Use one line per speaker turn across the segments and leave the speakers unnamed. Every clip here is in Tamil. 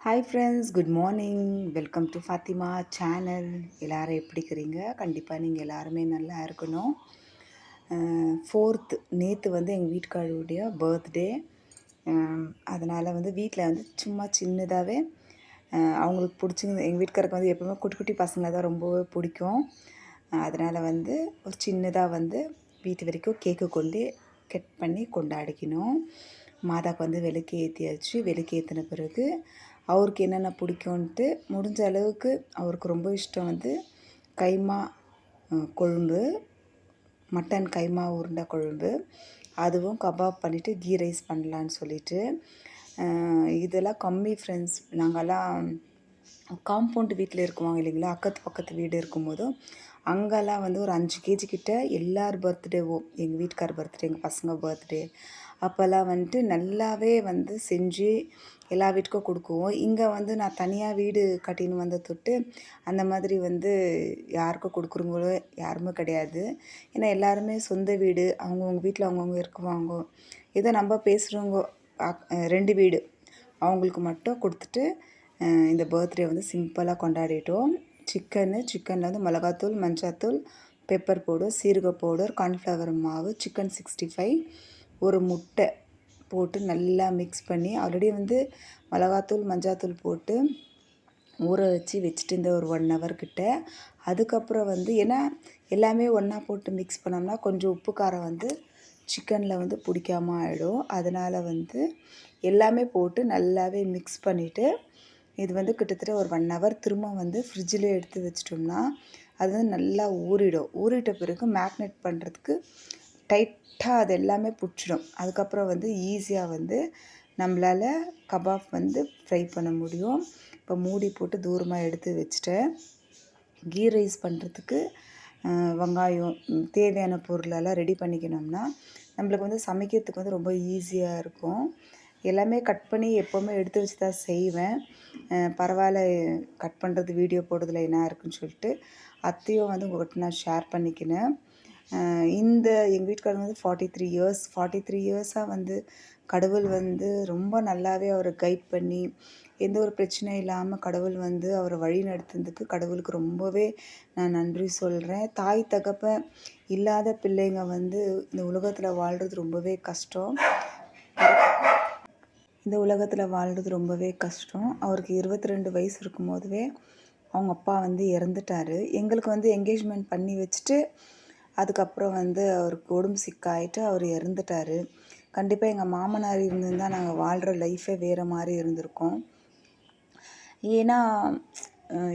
Hi friends, good morning. Welcome to Fathima channel. எல்லோரும் எப்படி இருக்கிறீங்க? கண்டிப்பாக நீங்கள் எல்லாருமே நல்லா இருக்கணும். 4th நேற்று வந்து எங்கள் வீட்டுக்காரருடைய பர்த்டே. அதனால் வந்து வீட்டில் வந்து சும்மா சின்னதாகவே அவங்களுக்கு பிடிச்சிருந்து. எங்கள் வீட்டுக்காருக்கு வந்து எப்போவுமே குட்டி குட்டி பசங்களை தான் ரொம்பவே பிடிக்கும். அதனால் வந்து ஒரு சின்னதாக வந்து வீட்டு வரைக்கும் கேக்கு கொண்டு கட் பண்ணி கொண்டாடிக்கணும். மாதாவுக்கு வந்து விளக்கு ஏற்றியாச்சு. விளக்கு ஏற்றின பிறகு அவருக்கு என்னென்ன பிடிக்கும்ன்ட்டு முடிஞ்ச அளவுக்கு அவருக்கு ரொம்ப இஷ்டம் வந்து கைமா கொழும்பு, மட்டன் கைமா உருண்டை குழம்பு, அதுவும் கபாப் பண்ணிவிட்டு கீ ரைஸ் பண்ணலான்னு சொல்லிட்டு. இதெல்லாம் கம்மி ஃப்ரெண்ட்ஸ். நாங்கள்லாம் காம்பவுண்டு வீட்டில் இருக்குவாங்க இல்லைங்களா, பக்கத்து வீடு இருக்கும்போதும் அங்கெல்லாம் வந்து ஒரு 5 கேஜி கிட்ட எல்லார் பர்த்டேவும், எங்கள் வீட்டுக்கார் பர்த்டே, எங்கள் பசங்க பர்த்டே அப்போல்லாம் வந்துட்டு நல்லாவே வந்து செஞ்சு எல்லா வீட்டுக்கும் கொடுக்குவோம். இங்கே வந்து நான் தனியாக வீடு கட்டின்னு வந்த தொட்டு அந்த மாதிரி வந்து யாருக்கும் கொடுக்குறவங்களோ யாருமே கிடையாது. ஏன்னா எல்லாருமே சொந்த வீடு, அவங்கவுங்க வீட்டில் அவங்கவுங்க இருக்குவாங்க. ஏதோ நம்ம பேசுகிறவங்க 2 வீடு அவங்களுக்கு மட்டும் கொடுத்துட்டு இந்த பர்த்டே வந்து சிம்பிளாக கொண்டாடிட்டோம். சிக்கனில் வந்து மிளகாத்தூள், மஞ்சாத்தூள், பெப்பர் பவுடர், சீரக பவுடர், கார்ன்ஃப்ளவர் மாவு, சிக்கன் 65, ஒரு முட்டை போட்டு நல்லா மிக்ஸ் பண்ணி ஆல்ரெடி வந்து மிளகாத்தூள், மஞ்சாத்தூள் போட்டு ஊற வச்சுட்டு இந்த ஒரு 1 ஹவர் கிட்ட. அதுக்கப்புறம் வந்து ஏன்னா எல்லாமே ஒன்றா போட்டு மிக்ஸ் பண்ணோம்னா கொஞ்சம் உப்பு காரம் வந்து சிக்கனில் வந்து பிடிக்காமல் ஆகிடும். அதனால் வந்து எல்லாமே போட்டு நல்லாவே மிக்ஸ் பண்ணிவிட்டு இது வந்து கிட்டத்தட்ட ஒரு 1 ஹவர் திரும்ப வந்து ஃப்ரிட்ஜில் எடுத்து வச்சிட்டோம்னா அது வந்து நல்லா ஊறிடும். ஊறிட்ட பிறகு மேக்னேட் பண்ணுறதுக்கு டைட்டாக அது எல்லாமே பிடிச்சிடும். அதுக்கப்புறம் வந்து ஈஸியாக வந்து நம்மளால் கபாப் வந்து ஃப்ரை பண்ண முடியும். இப்போ மூடி போட்டு தூரமாக எடுத்து வச்சுட்டேன். கீ ரைஸ் பண்ணுறதுக்கு வெங்காயம் தேவையான பொருளெல்லாம் ரெடி பண்ணிக்கணும்னா நம்மளுக்கு வந்து சமைக்கிறதுக்கு வந்து ரொம்ப ஈஸியாக இருக்கும். எல்லாமே கட் பண்ணி எப்போவுமே எடுத்து வச்சு தான் செய்வேன். பரவாயில்ல, கட் பண்ணுறது வீடியோ போடுறதுல என்ன இருக்குன்னு சொல்லிட்டு அத்தையும் வந்து உங்கள்கிட்ட நான் ஷேர் பண்ணிக்கினேன். எங்கள் வீட்டுக்காரங்க வந்து 43 இயர்ஸாக வந்து கடவுள் வந்து ரொம்ப நல்லாவே அவரை கைட் பண்ணி எந்த ஒரு பிரச்சனையும் இல்லாமல் கடவுள் வந்து அவரை வழி நடத்துனதுக்கு கடவுளுக்கு ரொம்பவே நான் நன்றி சொல்கிறேன். தாய் தகப்பன் இல்லாத பிள்ளைங்க வந்து இந்த உலகத்தில் வாழ்கிறது ரொம்பவே கஷ்டம். அவருக்கு 22 வயசு இருக்கும்போதே அவங்க அப்பா வந்து இறந்துட்டார். எங்களுக்கு வந்து என்கேஜ்மெண்ட் பண்ணி வச்சுட்டு அதுக்கப்புறம் வந்து அவருக்கு உடம்பு சிக்காயிட்டு அவர் இறந்துட்டார். கண்டிப்பாக எங்கள் மாமனார் இருந்திருந்தால் நாங்கள் வாழ்கிற லைஃபே வேறு மாதிரி இருந்திருக்கோம். ஏன்னா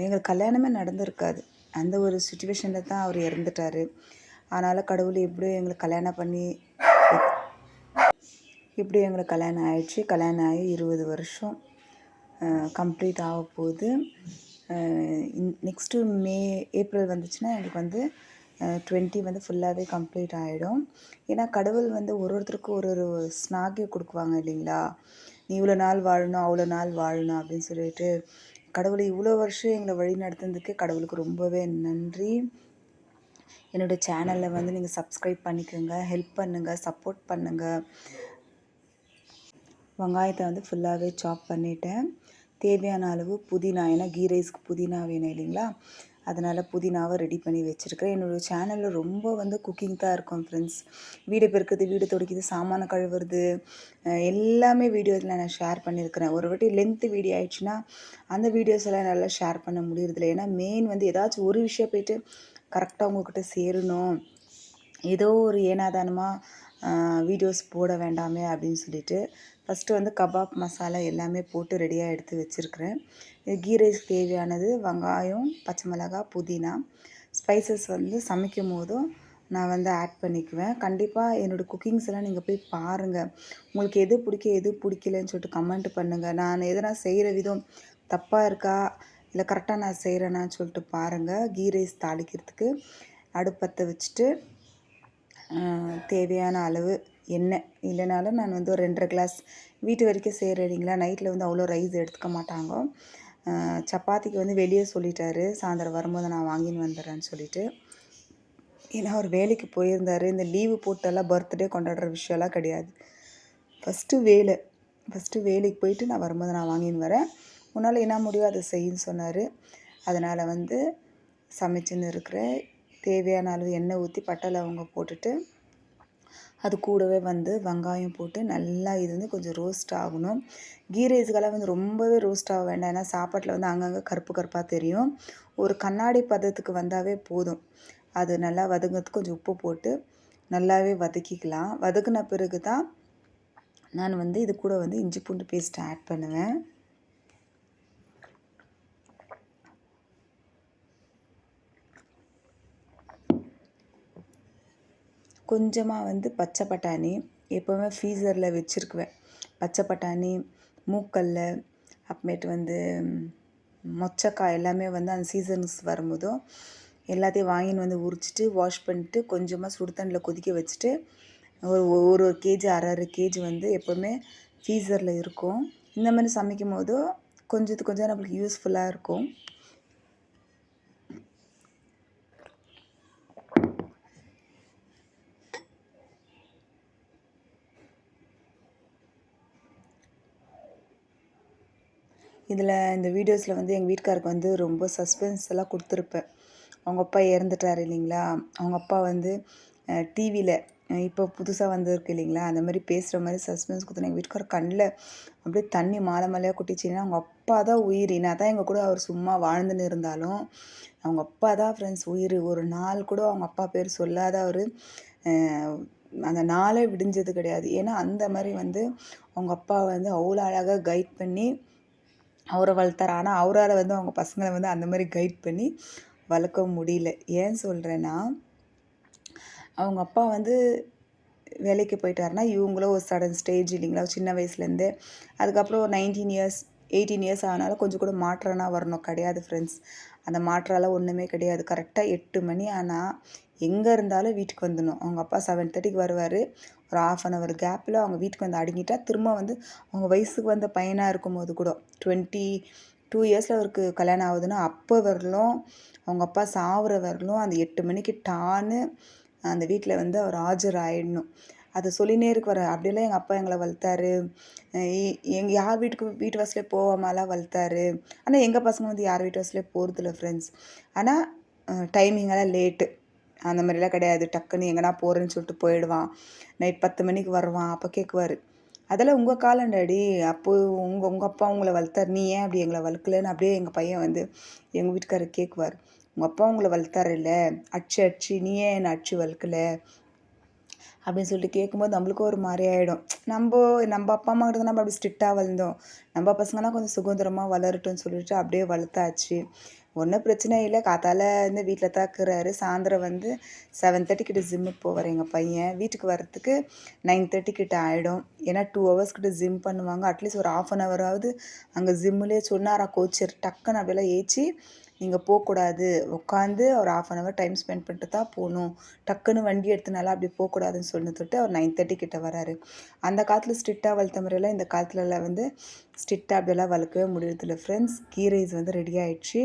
எங்களுக்கு கல்யாணமே நடந்திருக்காது. அந்த ஒரு சுச்சுவேஷனில் தான் அவர் இறந்துட்டார். அதனால் கடவுள் எப்படியும் எங்களுக்கு கல்யாணம் ஆயிடுச்சு. கல்யாணம் ஆகி 20 வருஷம் கம்ப்ளீட் ஆக போகுது. நெக்ஸ்ட்டு ஏப்ரல் வந்துச்சுன்னா எங்களுக்கு வந்து 20 வந்து ஃபுல்லாகவே கம்ப்ளீட் ஆகிடும். ஏன்னா கடவுள் வந்து ஒருத்தருக்கும் ஒரு ஸ்நாகியம் கொடுக்குவாங்க இல்லைங்களா, நீ இவ்வளோ நாள் வாழணும், அவ்வளோ நாள் வாழணும் அப்படின்னு சொல்லிட்டு. கடவுள் இவ்வளோ வருஷம் எங்களை வழி நடத்துனதுக்கு கடவுளுக்கு ரொம்பவே நன்றி. என்னோடய சேனலில் வந்து நீங்கள் சப்ஸ்கிரைப் பண்ணிக்கோங்க, ஹெல்ப் பண்ணுங்கள், சப்போர்ட் பண்ணுங்கள். வெங்காயத்தை வந்து ஃபுல்லாகவே சாப் பண்ணிவிட்டேன். தேவையான அளவு புதினா, ஏன்னா கீ ரைஸ்க்கு புதினா வேணும் இல்லைங்களா, அதனால் புதினாவை ரெடி பண்ணி வச்சுருக்கிறேன். என்னோடய சேனலில் ரொம்ப வந்து குக்கிங் தான் இருக்கும் ஃப்ரெண்ட்ஸ். வீடு பெருக்குது, வீடு துடைக்குது, சாமானை கழுவுறது, எல்லாமே வீடியோஸில் நான் ஷேர் பண்ணியிருக்கிறேன். ஒரு வாட்டி லென்த்து வீடியோ ஆயிடுச்சுன்னா அந்த வீடியோஸ் எல்லாம் நல்லா ஷேர் பண்ண முடியறதில்ல. ஏன்னா மெயின் வந்து ஏதாச்சும் ஒரு விஷயம் போய்ட்டு கரெக்டாக உங்கள்கிட்ட சேரணும், ஏதோ ஒரு ஏனாதானமாக வீடியோஸ் போட வேண்டாமே அப்படின்னு சொல்லிட்டு ஃபஸ்ட்டு வந்து கபாப் மசாலா எல்லாமே போட்டு ரெடியாக எடுத்து வச்சுருக்கிறேன். கீ ரைஸ் தேவையானது வெங்காயம், பச்சை மிளகாய், புதினா, ஸ்பைசஸ் வந்து சமைக்கும் போதும் நான் வந்து ஆட் பண்ணிக்குவேன். கண்டிப்பாக என்னோடய குக்கிங்ஸ் எல்லாம் நீங்கள் போய் பாருங்கள். உங்களுக்கு எது பிடிக்கும் எது பிடிக்கலன்னு சொல்லிட்டு கமெண்ட் பண்ணுங்கள். நான் எதனா செய்கிற விதம் தப்பாக இருக்கா இல்லை கரெக்டாக நான் செய்கிறேன்னான்னு சொல்லிட்டு பாருங்கள். கீ ரைஸ் தாளிக்கிறதுக்கு அடுப்பத்தை வச்சுட்டு தேவையான அளவு எண்ணெய், இல்லைனாலும் நான் வந்து ஒரு 2.5 கிளாஸ் வீட்டு வரைக்கும் செய்கிறீங்களா, நைட்டில் வந்து அவ்வளோ ரைஸ் எடுத்துக்க மாட்டாங்க. சப்பாத்திக்கு வந்து வெளியே சொல்லிட்டாரு, சாயந்தரம் வரும்போது நான் வாங்கின்னு வந்துடுறேன்னு சொல்லிட்டு. ஏன்னா அவர் வேலைக்கு போயிருந்தார். இந்த லீவு போட்டெல்லாம் பர்த்டே கொண்டாடுற விஷயம்லாம் கிடையாது. ஃபஸ்ட்டு வேலைக்கு போயிட்டு நான் வரும்போது நான் வாங்கின்னு வரேன். உன்னால் என்ன முடியும் அதை செய்யுன்னு சொன்னார். அதனால் வந்து சமைச்சுன்னு இருக்கிறேன். தேவையான அளவு எண்ணெய் ஊற்றி பட்டை லவங்கம் போட்டுட்டு அது கூடவே வந்து வெங்காயம் போட்டு நல்லா இது வந்து கொஞ்சம் ரோஸ்ட் ஆகணும். கீ ரைஸுக்கெல்லாம் வந்து ரொம்பவே ரோஸ்ட் ஆக வேண்டாம். ஏன்னா சாப்பாட்டில் வந்து அங்கங்கே கருப்பு கருப்பாக தெரியும். ஒரு கண்ணாடி பதத்துக்கு வந்தாவே போதும். அது நல்லா வதங்கிறதுக்கு கொஞ்சம் உப்பு போட்டு நல்லாவே வதக்கிக்கலாம். வதக்கின பிறகு தான் நான் வந்து இது கூட வந்து இஞ்சி பூண்டு பேஸ்ட் ஆட் பண்ணுவேன். கொஞ்சமாக வந்து பச்சை பட்டாணி எப்போவுமே ஃப்ரீசரில் வச்சுருக்குவேன். பச்சை பட்டாணி, மூக்கல்ல, அப்புறமேட்டு வந்து மொச்சக்காய் எல்லாமே வந்து அந்த சீசன்ஸ் வரும்போதும் எல்லாத்தையும் வாங்கின்னு வந்து உரிச்சிட்டு வாஷ் பண்ணிட்டு கொஞ்சமாக சுடு தண்ணியில் கொதிக்க வச்சுட்டு ஒரு கேஜி அரை கேஜி வந்து எப்போவுமே ஃப்ரீசரில் இருக்கும். இந்த மாதிரி சமைக்கும் போது கொஞ்சம் நம்மளுக்கு யூஸ்ஃபுல்லாக இருக்கும். இதில் இந்த வீடியோஸில் வந்து எங்கள் வீட்டுக்காருக்கு வந்து ரொம்ப சஸ்பென்ஸ் எல்லாம் கொடுத்துருப்பேன். அவங்க அப்பா இறந்துட்டார் இல்லைங்களா, அவங்க அப்பா வந்து டிவியில் இப்போ புதுசாக வந்திருக்கு இல்லைங்களா, அந்த மாதிரி பேசுகிற மாதிரி சஸ்பென்ஸ் கொடுத்தேன். எங்கள் வீட்டுக்கார கண்ணில் அப்படியே தண்ணி மாலை மாலையாக கொட்டிச்சின்னா அவங்க அப்பா தான் உயிர். நான் தான் எங்கள் கூட அவர் சும்மா வாழ்ந்துன்னு இருந்தாலும் அவங்க அப்பா தான் ஃப்ரெண்ட்ஸ் உயிர். ஒரு நாள் கூட அவங்க அப்பா பேர் சொல்லாத அவர் அந்த நாளே விடிஞ்சது கிடையாது. ஏன்னா அந்த மாதிரி வந்து அவங்க அப்பா வந்து அவ்வளோ அழகாக கைட் பண்ணி அவரை வளர்த்தாரு. ஆனால் அவரால் வந்து அவங்க பசங்களை வந்து அந்த மாதிரி கைட் பண்ணி வளர்க்க முடியல. ஏன் சொல்கிறேன்னா, அவங்க அப்பா வந்து வேலைக்கு போயிட்டாருன்னா இவங்களும் ஒரு சடன் ஸ்டேஜ் இல்லைங்களா, சின்ன வயசுலேருந்தே. அதுக்கப்புறம் ஒரு 19 இயர்ஸ் 18 இயர்ஸ் ஆனாலும் கொஞ்சம் கூட மாற்றம்னா வரணும் கிடையாது ஃப்ரெண்ட்ஸ். அந்த மாற்றம்லாம் ஒன்றுமே கிடையாது. கரெக்டாக 8 மணி ஆனால் எங்கே இருந்தாலும் வீட்டுக்கு வந்துடணும். அவங்க அப்பா 7:30க்கு வருவார். ஒரு 1/2 கேப்பில் அவங்க வீட்டுக்கு வந்து அடங்கிட்டா திரும்ப வந்து அவங்க வயசுக்கு வந்த பையனாக இருக்கும்போது கூட 22 இயர்ஸில் அவருக்கு கல்யாணம் ஆகுதுன்னா அப்போ வரலும் அவங்க அப்பா சாவுற வரலும் அந்த 8 மணிக்கு டான்னு அந்த வீட்டில் வந்து அவர் ஆஜர் ஆகிடணும். அதை சொல்லினே இருக்கிற அப்படியெல்லாம் எங்கள் அப்பா எங்களை வளர்த்தாரு. எங்கள் யார் வீட்டு வாசலே போகாமலாம் வளர்த்தாரு. ஆனால் எங்கள் பசங்க வந்து யார் வீட்டு வாசலே போகிறதில்ல ஃப்ரெண்ட்ஸ். ஆனால் டைமிங்கெல்லாம் லேட்டு அந்த மாதிரிலாம் கிடையாது. டக்குன்னு எங்கன்னா போகிறேன்னு சொல்லிட்டு போயிடுவான். நைட் 10 மணிக்கு வருவான். அப்போ கேட்குவார், அதெல்லாம் உங்கள் காலம் டாடி, அப்போது உங்கள் அப்பா உங்களை வளர்த்தாரு, நீ ஏன் அப்படி எங்களை வளர்க்கலன்னு அப்படியே எங்கள் பையன் வந்து எங்கள் வீட்டுக்காரர் கேட்குவார். உங்கள் அப்பா உங்களை வளர்த்தாரு இல்லை, அடிச்சு நீ ஏன் என்னை அடிச்சு வளர்க்கல அப்படின்னு சொல்லிட்டு கேட்கும்போது நம்மளுக்கும் ஒரு மாதிரி ஆகிடும். நம்ம அப்பா அம்மா கிட்ட நம்ம அப்படி ஸ்ட்ரிக்டாக வளர்ந்தோம். நம்ம பசங்களாம் கொஞ்சம் சுதந்திரமாக வளரட்டும்னு சொல்லிட்டு அப்படியே வளர்த்தாச்சு. ஒன்றும் பிரச்சனை இல்லை. காத்தால வந்து வீட்டில் தான் இருக்கிறாரு. சாயந்தரம் வந்து 7:30 கிட்ட ஜிம்முக்கு போவார் எங்கள் பையன். வீட்டுக்கு வர்றதுக்கு 9:30 கிட்ட ஆகிடும். ஏன்னா 2 ஹவர்ஸ் கிட்ட ஜிம் பண்ணுவாங்க. அட்லீஸ்ட் ஒரு 1/2 ஹவராவது அங்கே ஜிம்முலேயே சொன்னாரா கோச்சர், டக்குன்னு அப்படியெல்லாம் ஏற்றி நீங்கள் போகக்கூடாது, உட்காந்து ஒரு 1/2 ஹவர் டைம் ஸ்பெண்ட் பண்ணிட்டு தான் போகணும், டக்குன்னு வண்டி எடுத்தனால அப்படி போகக்கூடாதுன்னு சொல்லிட்டு அவர் 9:30 கிட்ட வராரு. அந்த காலத்தில் ஸ்ட்ரிக்டாக வளர்த்த முறையெல்லாம் இந்த காலத்துலலாம் வந்து ஸ்ட்ரிக்டாக அப்படியெல்லாம் வளர்க்கவே முடியறதில்ல ஃப்ரெண்ட்ஸ். கீ ரைஸ் வந்து ரெடி ஆகிடுச்சு.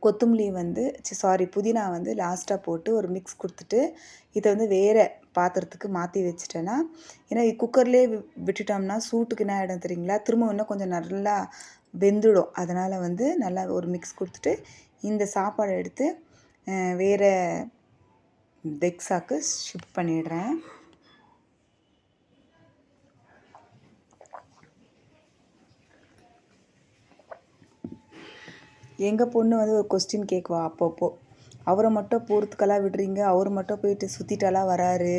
கொத்தமல்லி வந்து புதினா வந்து லாஸ்ட்டாக போட்டு ஒரு மிக்ஸ் கொடுத்துட்டு இதை வந்து வேறு பாத்திரத்துக்கு மாற்றி வச்சுட்டேன்னா, ஏன்னா குக்கர்லேயே விட்டுட்டோம்னா சூட்டுக்கு என்ன ஆகிடும் தெரியுங்களா, திரும்ப இன்னும் கொஞ்சம் நல்லா வெந்துடும். அதனால் வந்து நல்லா ஒரு மிக்ஸ் கொடுத்துட்டு இந்த சாப்பாடை எடுத்து வேறு பெக்ஸாக்கு ஷிஃப்ட் பண்ணிடுறேன். எங்கள் பொண்ணு வந்து ஒரு கொஸ்டின் கேட்குவா அப்பப்போ, அவரை மட்டும் போகிறதுக்கெல்லாம் விடுறீங்க, அவர் மட்டும் போயிட்டு சுற்றிட்டெல்லாம் வராரு.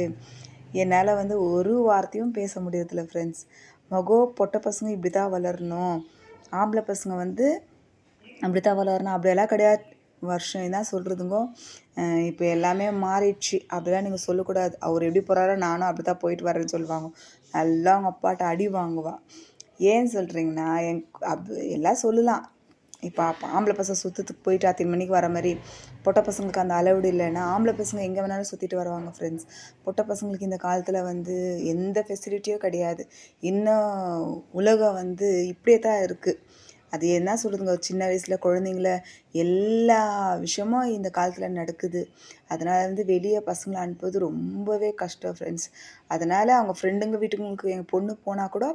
என்னால் வந்து ஒரு வார்த்தையும் பேச முடியறதில்ல ஃப்ரெண்ட்ஸ். பொட்டை பசங்க இப்படி தான் வளரணும், ஆம்பளை பசங்க வந்து அப்படி தான் வளரணும் அப்படியெல்லாம் கிடையாது. வருஷம் தான் சொல்கிறதுங்கோ. இப்போ எல்லாமே மாறிடுச்சு. அப்படிலாம் நீங்கள் சொல்லக்கூடாது. அவர் எப்படி போகிறாரோ நானும் அப்படி தான் போயிட்டு வரேன்னு சொல்லுவாங்க. நல்லா அவங்க அப்பாட்ட அடி வாங்குவா. ஏன்னு சொல்கிறீங்கன்னா எல்லாம் சொல்லலாம். இப்போ ஆம்பளை பசங்க சுற்றத்துக்கு போயிட்டு 10 மணிக்கு வர மாதிரி பொட்டை பசங்களுக்கு அந்த அளவுடு இல்லைன்னா ஆம்பளை பசங்க எங்கே வேணாலும் சுற்றிட்டு வருவாங்க ஃப்ரெண்ட்ஸ். பொட்டை பசங்களுக்கு இந்த காலத்தில் வந்து எந்த ஃபெசிலிட்டியும் கிடையாது. இன்னும் உலகம் வந்து இப்படியே தான் இருக்குது. அது என்ன சொல்கிறதுங்க, சின்ன வயசில் குழந்தைங்கள எல்லா விஷயமும் இந்த காலத்தில் நடக்குது. அதனால் வந்து வெளியே பசங்களை அனுப்புவது ரொம்பவே கஷ்டம் ஃப்ரெண்ட்ஸ். அதனால் அவங்க ஃப்ரெண்டுங்க வீட்டுங்களுக்கு எங்கள் பொண்ணு போனால் கூட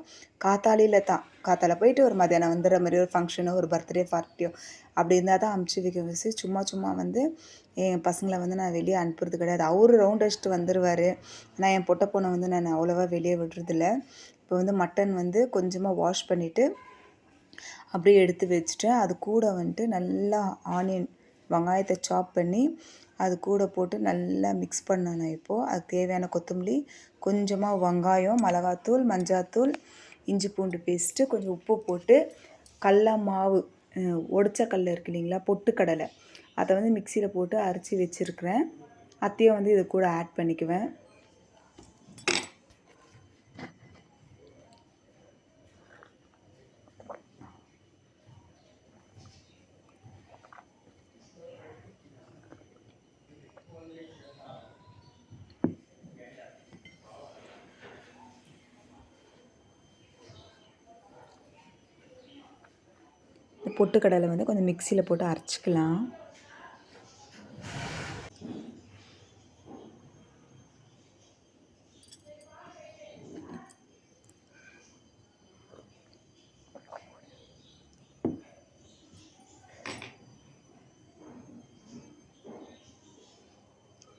காத்தாலையில் தான், காத்தால போயிட்டு ஒரு மதியானம் வந்துடுற மாதிரி, ஒரு ஃபங்க்ஷனோ ஒரு பர்த்டே பார்ட்டியோ அப்படி இருந்தால் தான் அமுச்சு வைக்க வச்சு, சும்மா சும்மா வந்து என் பசங்களை வந்து நான் வெளியே அனுப்புறது கிடையாது. அவரு ரவுண்ட் அடிச்சுட்டு வந்துடுவார். ஆனால் என் பொட்டை பொண்ணை வந்து நான் அவ்வளோவா வெளியே விடுறதில்ல. இப்போ வந்து மட்டன் வந்து கொஞ்சமாக வாஷ் பண்ணிவிட்டு அப்படியே எடுத்து வச்சுட்டேன். அது கூட வந்துட்டு நல்லா ஆனியன் வெங்காயத்தை சாப் பண்ணி அது கூட போட்டு நல்லா மிக்ஸ் பண்ணணும். இப்போது அதுக்கு தேவையான கொத்தமல்லி, கொஞ்சமாக வெங்காயம், மிளகாத்தூள், மஞ்சாத்தூள், இஞ்சி பூண்டு பேஸ்ட்டு, கொஞ்சம் உப்பு போட்டு கடல மாவு, உடைச்ச கடலை இருக்கு இல்லைங்களா, பொட்டுக்கடலை, அதை வந்து மிக்சியில் போட்டு அரைச்சி வச்சுருக்கிறேன். அதையும் வந்து இது கூட ஆட் பண்ணிக்குவேன். பொட்டுக்கடலை வந்து கொஞ்சம் மிக்சியில் போட்டு அரைச்சிக்கலாம்.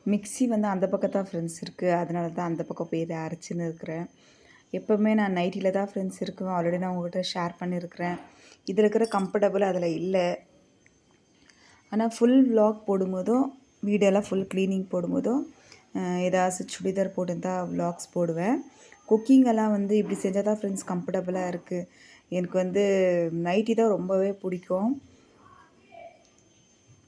மிக்ஸி வந்து அந்த பக்கம் தான் ஃப்ரெண்ட்ஸ் இருக்குது. அதனால தான் அந்த பக்கம் போய் இதை அரைச்சின்னு இருக்கிறேன். எப்போவுமே நான் நைட்டியில் தான் ஃப்ரெண்ட்ஸ் இருக்குவேன். ஆல்ரெடி நான் உங்கள்கிட்ட ஷேர் பண்ணியிருக்கிறேன். இதில் இருக்கிற கம்ஃபர்டபுள் அதில் இல்லை. ஆனால் ஃபுல் விலாக் போடும்போதும், வீடியோலாம் ஃபுல் க்ளீனிங் போடும்போதும் ஏதாச்சும் சுடிதார் போட்டுருந்தால் விலாக்ஸ் போடுவேன். குக்கிங்கெல்லாம் வந்து இப்படி செஞ்சால் தான் ஃப்ரெண்ட்ஸ் கம்ஃபர்டபுளாக இருக்குது. எனக்கு வந்து நைட்டி தான் ரொம்பவே பிடிக்கும்.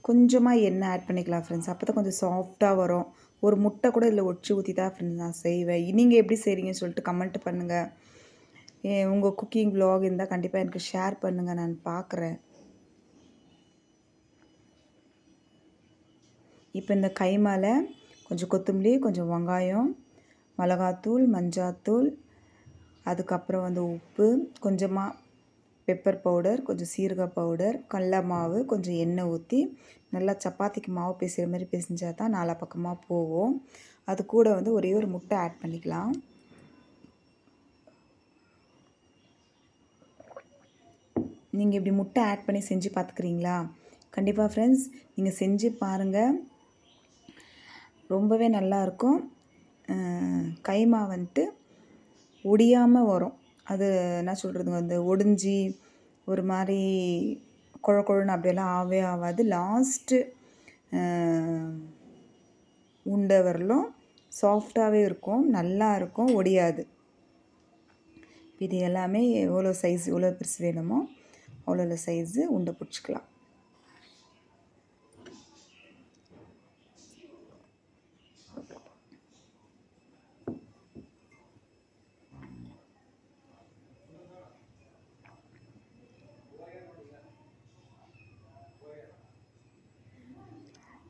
கொஞ்சமாக எண்ணெய் ஆட் பண்ணிக்கலாம் ஃப்ரெண்ட்ஸ். அப்போ தான் கொஞ்சம் சாஃப்டாக வரும். ஒரு முட்டை கூட இதில் ஒடிச்சு ஊற்றி தான் ஃப்ரெண்ட்ஸ் நான் செய்வேன். நீங்கள் எப்படி செய்கிறீங்கன்னு சொல்லிட்டு கமெண்ட் பண்ணுங்கள். உங்கள் குக்கிங் விலாக் இருந்தால் கண்டிப்பாக எனக்கு ஷேர் பண்ணுங்கள், நான் பார்க்குறேன். இப்போ இந்த கைமால கொஞ்சம் கொத்தமல்லி, கொஞ்சம் வெங்காயம், மிளகாத்தூள், மஞ்சாத்தூள், அதுக்கப்புறம் வந்து உப்பு, கொஞ்சமாக பெப்பர் பவுடர், கொஞ்சம் சீரக பவுடர், கடல மாவு, கொஞ்சம் எண்ணெய் ஊற்றி நல்லா சப்பாத்திக்கு மாவு பிசைகிற மாதிரி பிசைஞ்சால் தான் நாலா பக்கமாக போகும். அது கூட வந்து ஒரே ஒரு முட்டை ஆட் பண்ணிக்கலாம். நீங்கள் இப்படி முட்டை ஆட் பண்ணி செஞ்சு பார்த்துக்கிறீங்களா? கண்டிப்பாக ஃப்ரெண்ட்ஸ் நீங்கள் செஞ்சு பாருங்கள், ரொம்பவே நல்லாயிருக்கும். கைமா வந்துட்டு ஒடியாமல் வரும். அது என்ன சொல்கிறதுங்க, அந்த ஒடிஞ்சி ஒரு மாதிரி குழ குழன்னு அப்படியெல்லாம் ஆகவே ஆகாது. லாஸ்ட்டு உண்டை வரலும் சாஃப்டாகவே இருக்கும், நல்லா இருக்கும், ஒடியாது. இது எல்லாமே எவ்வளோ சைஸ், எவ்வளோ பெருசு வேணுமோ அவ்வளோ சைஸு உண்டை பிடிச்சிக்கலாம்.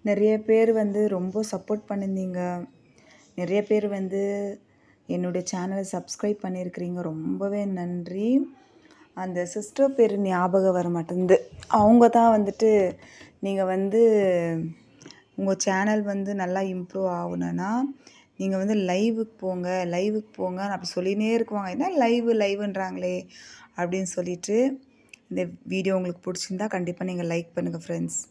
நிறைய பேர் வந்து ரொம்ப சப்போர்ட் பண்ணியிருந்தீங்க. நிறைய பேர் வந்து என்னுடைய சேனலை சப்ஸ்கிரைப் பண்ணியிருக்கிறீங்க. ரொம்பவே நன்றி. அந்த சிஸ்டர் பேர் ஞாபகம் வர மாட்டேங்குது. அவங்க தான் வந்துட்டு நீங்கள் வந்து உங்கள் சேனல் வந்து நல்லா இம்ப்ரூவ் ஆகணுன்னா நீங்கள் வந்து லைவுக்கு போங்க அப்படி சொல்லினே இருக்குவாங்க. என்ன லைவுன்றாங்களே அப்படின்னு சொல்லிட்டு. இந்த வீடியோ உங்களுக்கு பிடிச்சிருந்தா கண்டிப்பாக நீங்கள் லைக் பண்ணுங்கள் ஃப்ரெண்ட்ஸ்.